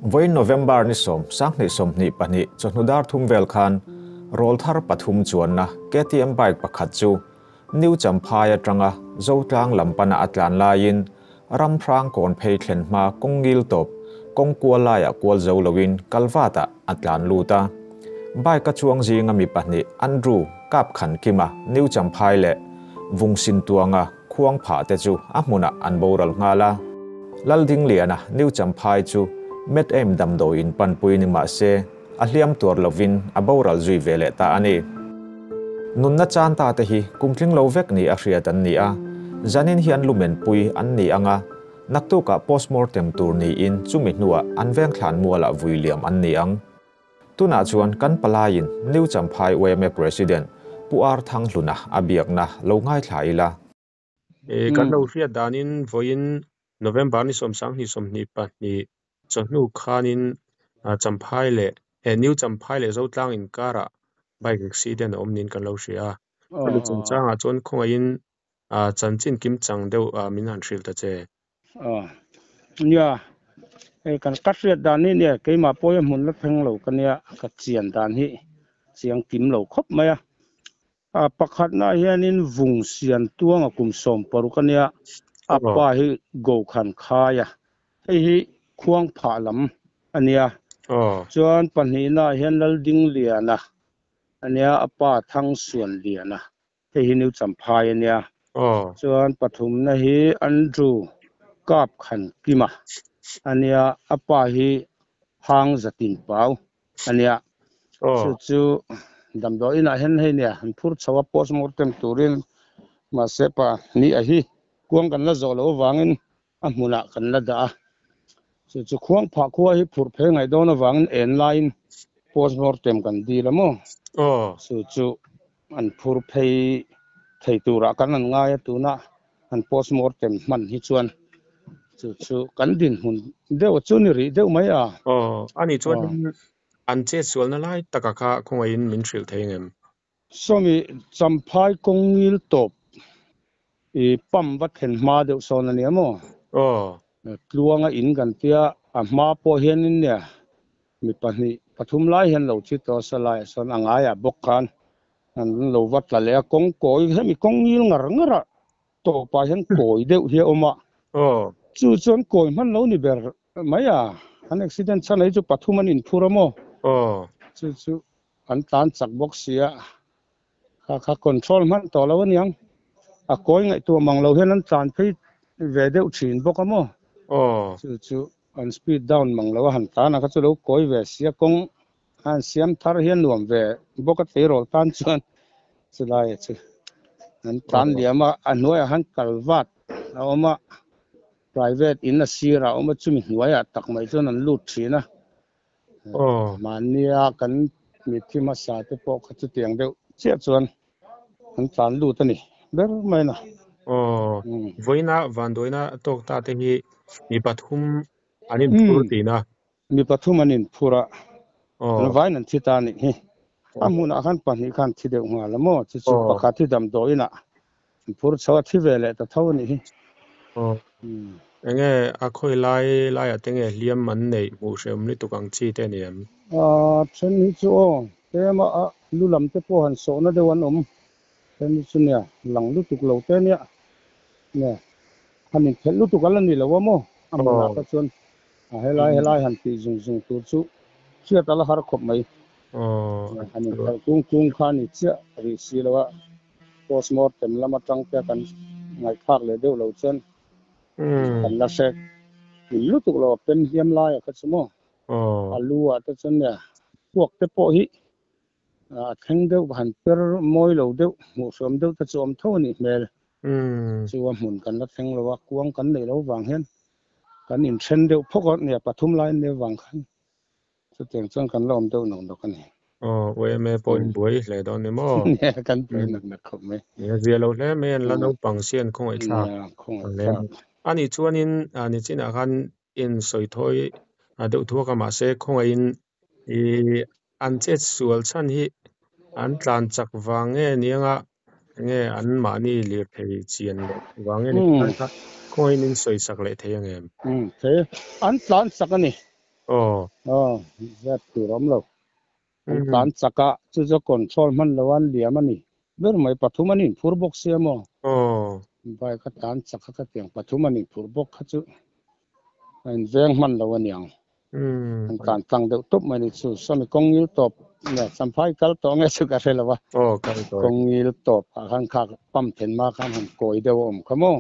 Voi November ni som sang ni som ni pani chonudar thum vel khan rol thar pathum chuan na KTM bike pakhat chu New Champhaya tanga zotlang lampana atlan lain ram phrang kon phei thlen ma kongil top kongkuala ya kwal zo lowin kalwata atlan luta bike ka chuang jinga mi pani Andrew kap khan kima New Champhai le vungsin tuanga khuang pha te chu amuna anboral ngala lalding liana New Champhai chu met em dam do in panpui ni ma se a hliam tur lovin aboral zui vele ta ani nun na chan ta te hi kumtling lo vek ni a hriat an ni a zanin hian lumen pui an ni anga naktu ka postmortem tur ni in chumi nuwa anveng thlan muala William an ni ang tuna chuan kan palain New Champhai OMA president puar thang hluna abiak na lo ngai thlaila kan lo hriat danin voin November ni som sang ni som ni pa ni chonu khanin Champhai le New Champhai le zotlang in kara bike accident omnin kan lo hria kan chang a chon khongain chanchin kim chang deu min han thril ta che nya kan katria danin ne keima poya mun la thang lo kan ya ka chian dan hi chiang kim lo khop maya pakhat na hianin vung sian tuang akum som paru kan ya apa hi go khan khaya hi khuang pha lam ania chuan panni na hian lalding liana ania apa thang suan liana hi New Champhai ania chuan pathum na hi Andrew kap khan kima ania apa hi hang zatin pau ania chu damdo ina hen he nia phur chawa postmortem turin ma sepa ni a hi kuang kan la zo lo wangin amuna kan la da chu khuang pha khuwa hi phur phe ngai dona wangin en line postmortem kan di lamo chu an phur phei thei tura kan an ngai tuna an postmortem man hi chuan chu kan din hun deu chu ni ri deu mai a ani chuan an che sual na lai taka kha khongain min thril theingem somi Champhai kongil top e pam wat hen ma deu son ani amo tluanga in kan tia a ma po hianin ne mi pahni pathum lai hian lo chi to salai son angaya bokhan an lo wat la le kong koi hemi kongil ngara to pa hian koi deu hi oma chu chon koi man lo ni ber maya an accident chanai chu pathum an in phuramo chu an tan chak box sia kha control man to lo niang a koi ngai tu mang lo hian an chan phei ve deu thin bokamo chu an speed down mang lo han ta na ka chu lo koi ve sia kong an siam thar hian nuam ve boka te rol tan chuan chu lai chu an tan liama anoi han kalwat a oma private in a sira oma chumi hnuaya tak mai chuan an lut thina mania kan mithima sa te po kha chu tiang deu chia chuan an tan lut ani ber mai na voina vandoina tok ta te hi mi pathum anin phur tina mi pathum anin phura an vain an thita ni hi amuna khan pani khan thi deu nga lamo chu pakhat thi dam doina phur chawa thi vele ta thawni hi enge akhoi lai atenge hliam man nei mu shem ni tukang chi te niam chen ni chu tema lulam te po han so na de wan chen ni chu ne lang lu tuk lo te ne hanin thel lu tuk ala ni lo mo amna ka chon helai han ti zung tu chu chia tala har khop mai hanin kung khani chia ri si lawa postmortem lama tang te kan ngai phak le deu lo chen kan la se lu tuk lo pen hiam lai ka chumo alu ata chen ne puak te po hi theng deu han per moi lo deu mu som deu ta chom thoni mel chu wa mun kan la theng lo wa kuang kan nei lo wang hen kan in chen deu phokot ne pathum lai ne wang khan chu teng chang kan lom deu nong do kan OMA point boy le don ni mo kan point na khop me ya zelo le men la no pangsian khong ai tha ani chuanin ani china kan in soithoi deuh thu ka ma se khongain I an che sual chan hi an tlan chak wange nianga nge an mani lir thei chian lo wange ni kha khoin in soi sak le thei angem the an tlan sak ani Zat tu rom lo an tan chaka chu cho control man lawan liam ani ber mai pathum ani phurbok siamo bai ka tan chaka ka tiang pathum ani phurbok kha chu an veng man lawan yang an tan tang de top mai ni chu sami kongil top na samphai kal to nge chu ka relawa kongil top han kha pam then ma khan han koi de om khamo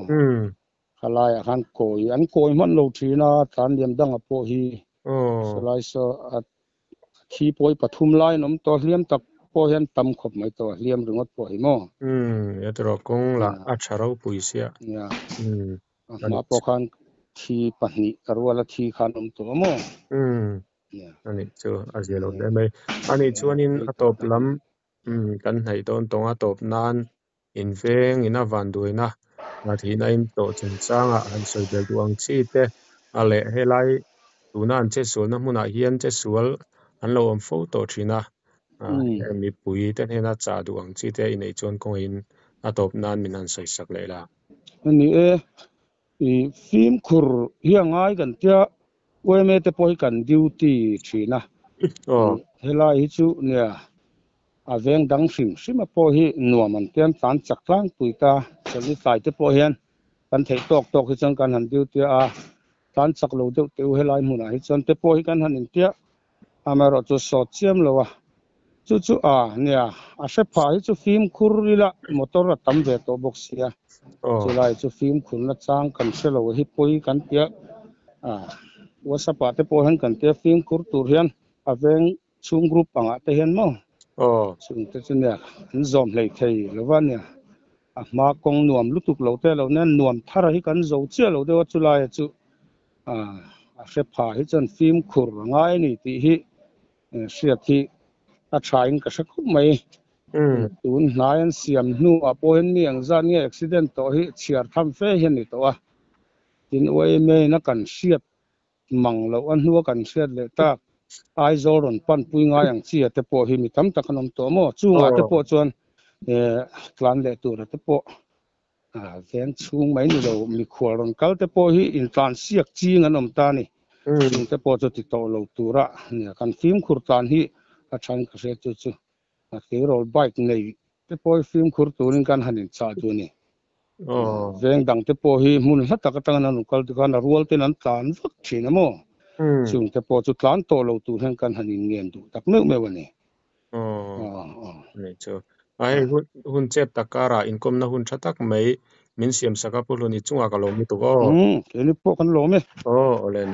khalai han koi an koi man lo thina tan liam dang a po hi salai so khi poi pathum lai nom to liam tak po hian tam khop mai to liam ringot po hi mo ya tro kong la acharo puisia ya ma po khan thi pahni karwala thi khan to mo ani chu azelo le mai ani chuanin atop lam kan hnai don tonga top nan in veng ina van duina na thina in to chen changa an soi bel duang chi te ale helai tunan che sul na hmuna hian che sul an lo om photo thina mi pui te hena cha duang chi te inei chon ko in atop nan min an soi sak le la ani e film khur hiangai kan tia weme te poi kan duty thina helai hi chu nia a veng dang sim a po hi nuam an tiam tan chak tlang tuita chali sai te po hian kan thei tok hi chang kan han duty a tan chak lo deuh teu helai hmuna hi chon te po hi kan han in tia amaro chu so chiam lo wa chu nia a se pha hi chu film khur rila motor a tam ve to box sia chulai chu film khun na chang kan se lo hi poi kan tia whatsapp te po han kan tia film khur tur hian a veng chung group anga te hian mo chung te chu nia an zom hlei thei lowan nia a ma kong nuam lutuk lo te lo nen nuam thar hi kan zo che lo de chulai chu a se pha hi chan film khur ngai ni ti hi sia thi a thain ka sa khum mai tun hnayan siam hnu a poin mi ang zan nge accident to hi chiar tham fe hian ni to a tin oi me na kan siat mang lo an hnu kan siat le ta ai zoron pan pui nga yang chi te po hi mi tam takanom to mo chunga te po chuan tlan le tur te po veng chung mai ni lo mi khwaron kal te po hi in tlan siak chi nganom ta ni chung te po chu ti to lo tura ni kan film khur tlan hi a than ka se chu ke roll bike nei te po film khur turin kan hanin cha chu ni veng dang te po hi mun hla tak atang na kal ti kan rual te nan tlan vak thina mo chung te po chu tlan to lo tu hen kan hanin ngem du tak me wani nei chu ai hun chep takara income na hun thatak mai min siam saka puluni chunga ka lo mi tu ke ni po kan lo me olen